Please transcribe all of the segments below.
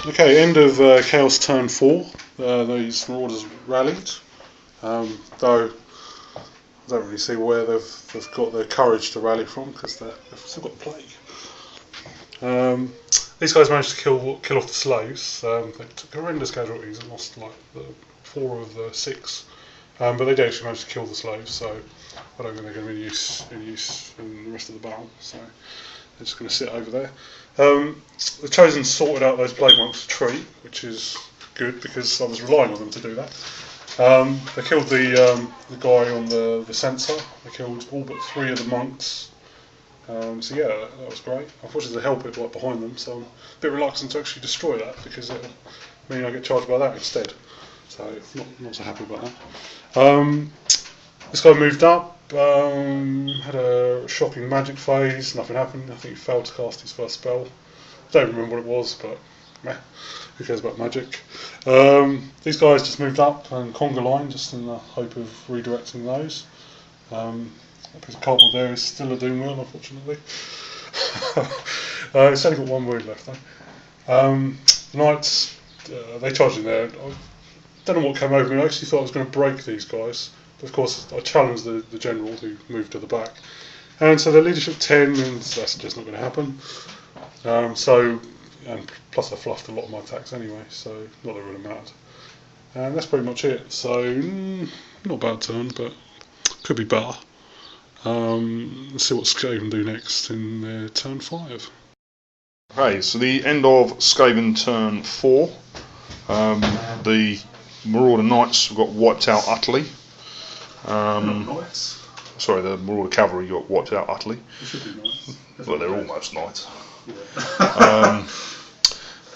Okay, end of Chaos turn 4. These Marauders rallied, though I don't really see where they've got their courage to rally from, because they've still got the plague. These guys managed to kill off the slaves. They took horrendous casualties and lost like 4 of the 6, but they did actually manage to kill the slaves. So I don't think they're going to be in use in the rest of the battle. So they're just going to sit over there. The Chosen sorted out those plague monks' retreat, which is good because I was relying on them to do that. They killed the guy on the censer. They killed all but 3 of the monks. So yeah, that was great. Unfortunately, the hell pit right behind them, so I'm a bit reluctant to actually destroy that because it'll mean I get charged by that instead. So not so happy about that. This guy moved up, had a shocking magic phase. Nothing happened. I think he failed to cast his first spell. Don't remember what it was, but meh, who cares about magic? These guys just moved up and conga line just in the hope of redirecting those. That piece of cardboard there is still a doom wheel, unfortunately. It's only got 1 wound left though. The Knights, they charged in there. I don't know what came over me. I actually thought I was going to break these guys. But of course, I challenged the general who moved to the back. And so the leadership 10, and that's just not going to happen. And plus I fluffed a lot of my attacks anyway, so not that it really mattered. And that's pretty much it. So, not a bad turn, but could be better. Let's see what Skaven do next in their turn 5. Okay, so the end of Skaven turn 4. The Marauder Knights got wiped out utterly. Knights? Sorry, the Marauder Cavalry got wiped out utterly. They should be knights. Well, they're almost knights. Yeah.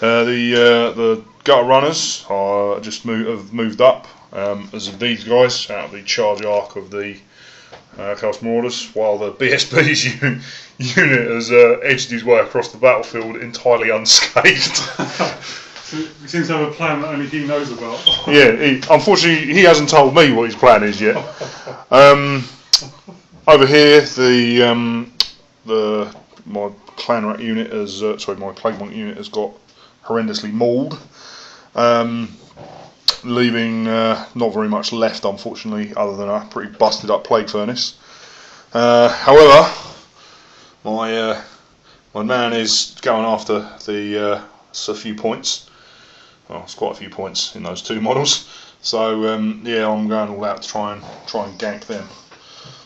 The Gutter Runners have moved up as these guys out of the charge arc of the Chaos Marauders, while the BSB's unit has edged his way across the battlefield entirely unscathed. So he seems to have a plan that only he knows about. Yeah, unfortunately he hasn't told me what his plan is yet. Over here, my clan rat unit my plague monk unit has got horrendously mauled, leaving not very much left, unfortunately, other than a pretty busted up plague furnace. However, my man is going after a few points. Well, it's quite a few points in those 2 models. So yeah, I'm going all out to try and gank them.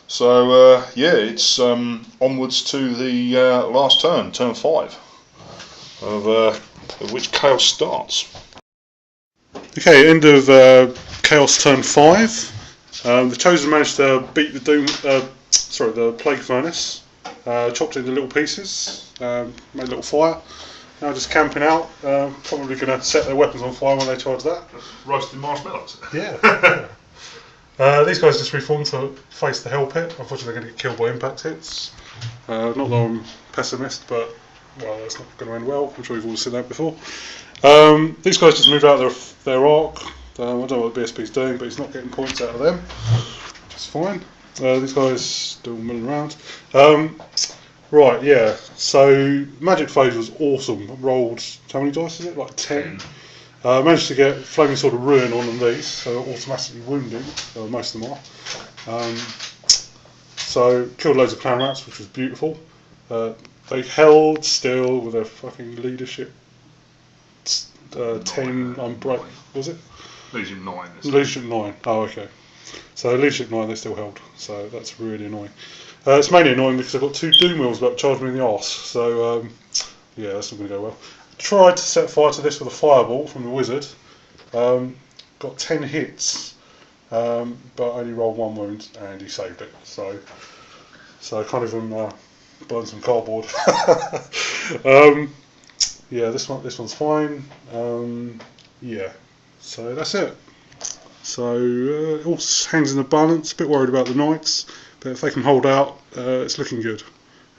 So yeah, it's onwards to the last turn 5, of which Chaos starts. Okay, end of Chaos turn 5. The Chosen managed to beat the Plague Furnace, chopped it into little pieces, made a little fire. Now just camping out, probably going to set their weapons on fire when they charge that. Roasting marshmallows. Yeah. These guys just reformed to face the Hell Pit. Unfortunately, they're going to get killed by impact hits. Not that I'm pessimist, but well, that's not going to end well. I'm sure you've all seen that before. These guys just moved out their arc. I don't know what the BSP's doing, but he's not getting points out of them, which is fine. These guys still milling around. Right, yeah. So Magic Phase was awesome. Rolled how many dice is it? Like 10. Managed to get Flaming Sword of Ruin on these, so automatically wounding. Most of them are. So killed loads of clan rats, which was beautiful. They held still with their fucking leadership 10 unbreak. Was it? Leadership 9. Leadership 9. Oh, okay. So leadership 9, they still held. So that's really annoying. It's mainly annoying because I've got 2 Doom Wheels about to charge me in the arse. So yeah, that's not going to go well. Tried to set fire to this with a fireball from the wizard. Got 10 hits, but only rolled 1 wound, and he saved it. So I can't even burn some cardboard. Yeah, this one's fine. Yeah, so that's it. So it all hangs in the balance. A bit worried about the Knights, but if they can hold out, it's looking good.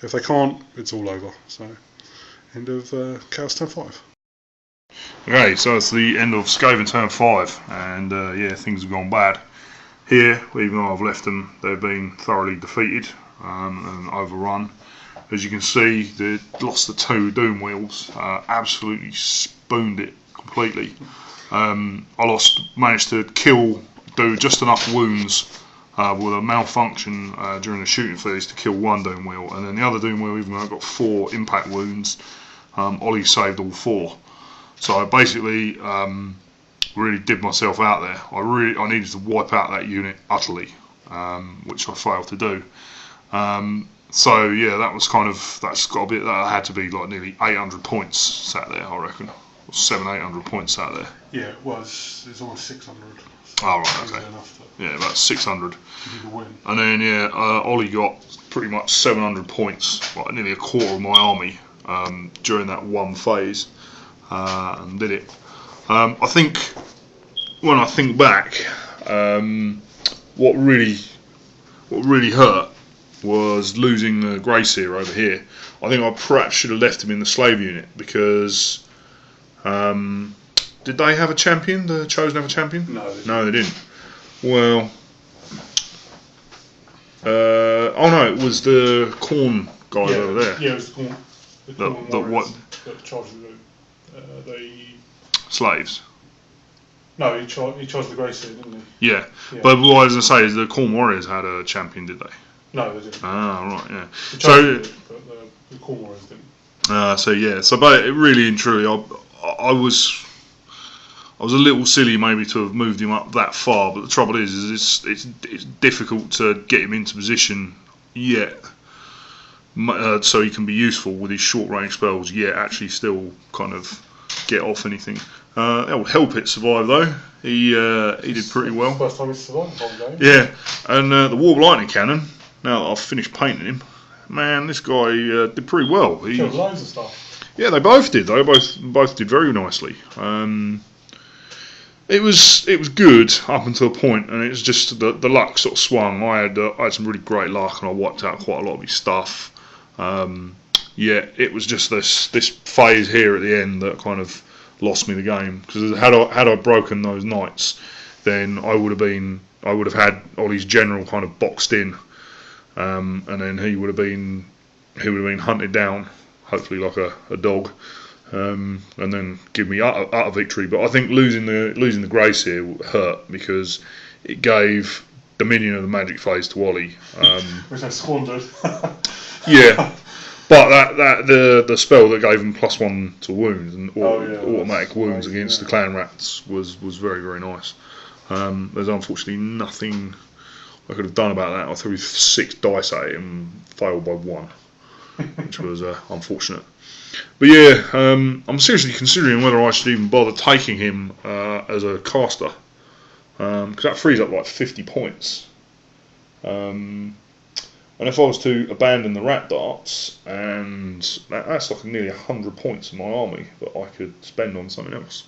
If they can't, it's all over. So end of Chaos turn 5. Okay, so it's the end of Skaven turn 5, and yeah, things have gone bad. Here, even though I've left them, they've been thoroughly defeated and overrun. As you can see, they lost the 2 Doom Wheels, absolutely spooned it completely. I managed to do just enough wounds with a malfunction during the shooting phase to kill 1 Doom Wheel, and then the other Doom Wheel, even though I got 4 impact wounds, Ollie saved all 4. So I basically really did myself out there. I needed to wipe out that unit utterly, which I failed to do. So yeah, that's got to be, that had to be like nearly 800 points sat there, I reckon, or 700-800 points sat there. Yeah, it was. It's almost 600. So oh right, okay. Yeah, about 600. The win. And then yeah, Ollie got pretty much 700 points, like nearly a quarter of my army during that one phase, and did it. I think when I think back, what really hurt was losing the Greyseer over here. I think I perhaps should have left him in the slave unit because did they have a champion? The Chosen have a champion? No, they didn't. Well, oh no, it was the Corn guys over there. Yeah, it was the Corn. That charged the slaves. No, he charged the Greyseer, didn't he? Yeah, but what I was going to say is the Corn Warriors had a champion, did they? No, they didn't. Ah, right, yeah. So, but the Corn Warriors didn't. But it really and truly, I was a little silly maybe to have moved him up that far. But the trouble is it's difficult to get him into position yet, so he can be useful with his short range spells. Yet actually still kind of get off anything. Old Hellpit survived though. He did pretty well. First time he survived the whole game. Yeah, and the Warp Lightning Cannon. Now that I've finished painting him, man, this guy did pretty well. He killed loads of stuff. Yeah, they both did. They both did very nicely. It was good up until a point, and it was just the luck sort of swung. I had some really great luck, and I wiped out quite a lot of his stuff. It was just this phase here at the end that kind of lost me the game. Because had I broken those knights, then I would have had Ollie's general kind of boxed in. And then he would have been hunted down, hopefully like a dog, and then give me utter victory. But I think losing the Greyseer hurt because it gave dominion of the magic phase to Ollie, which I squandered. Yeah, but the spell that gave him +1 to wounds and automatic wounds against the clan rats was very, very nice. There's unfortunately nothing I could have done about that. I threw 6 dice at it and failed by 1, which was unfortunate. But yeah, I'm seriously considering whether I should even bother taking him as a caster, because that frees up like 50 points. And if I was to abandon the rat darts, and that's like nearly 100 points in my army that I could spend on something else.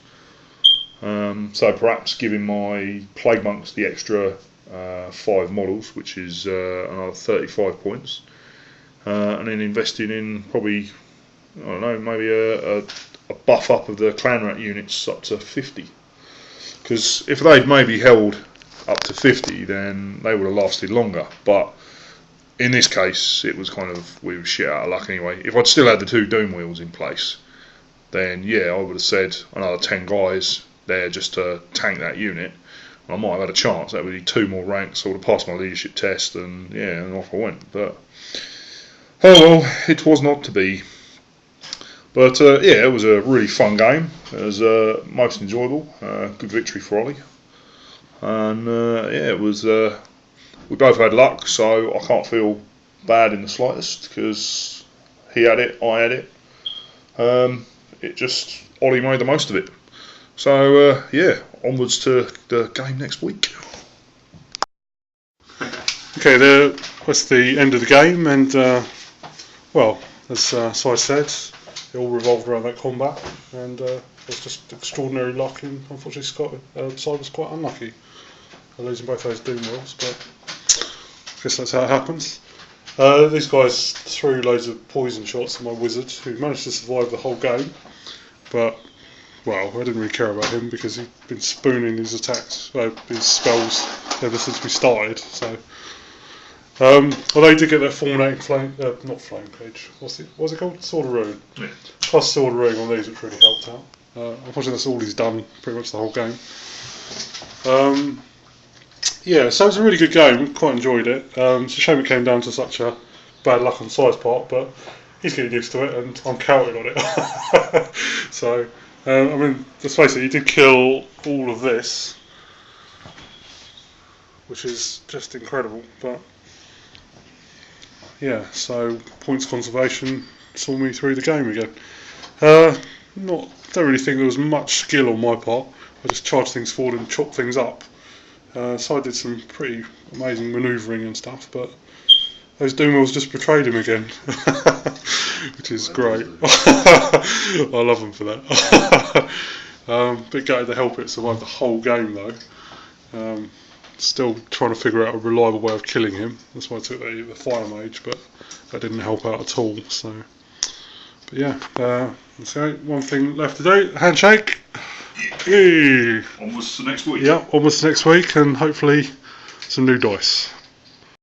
So perhaps giving my Plague Monks the extra 5 models, which is another 35 points, and then investing in probably, I don't know, maybe a buff up of the clan rat units up to 50. Because if they'd maybe held up to 50, then they would have lasted longer. But in this case, it was we were shit out of luck anyway. If I'd still had the 2 Doom Wheels in place, then yeah, I would have said another 10 guys there just to tank that unit. I might have had a chance. That would be 2 more ranks. I would have passed my leadership test, and and off I went. But oh well, it was not to be. But it was a really fun game. It was most enjoyable. Good victory for Ollie. And it was. We both had luck, so I can't feel bad in the slightest because he had it, I had it. It just Ollie made the most of it. So onwards to the game next week. Okay, that's the end of the game, and as Si said, it all revolved around that combat, and it was just extraordinary luck. And unfortunately, Si was quite unlucky, losing both those Doom Wheels, but I guess that's how it happens. These guys threw loads of poison shots at my wizard, who managed to survive the whole game, but I didn't really care about him because he'd been spooning his attacks, his spells ever since we started. So Although he did get that fulminating flame, not flame cage. What's it called? Sword of Ruin. Yeah. Plus Sword of Ruin on these, which really helped out. Unfortunately, that's all he's done pretty much the whole game. Yeah, so it was a really good game. Quite enjoyed it. It's a shame it came down to such a bad luck on size part, but he's getting used to it, and I'm counting on it. So, I mean, let's face it, he did kill all of this, which is just incredible. But yeah, so points conservation saw me through the game again. Don't really think there was much skill on my part. I just charged things forward and chopped things up. So I did some pretty amazing manoeuvring and stuff, but those Doomwells just betrayed him again, which is great. I love them for that. Bit gutted to help it survive the whole game though. Still trying to figure out a reliable way of killing him. That's why I took the Fire Mage, but that didn't help out at all. So, but yeah, so one thing left to do: handshake. Yay. Onwards to next week. Yeah, almost next week, and hopefully some new dice.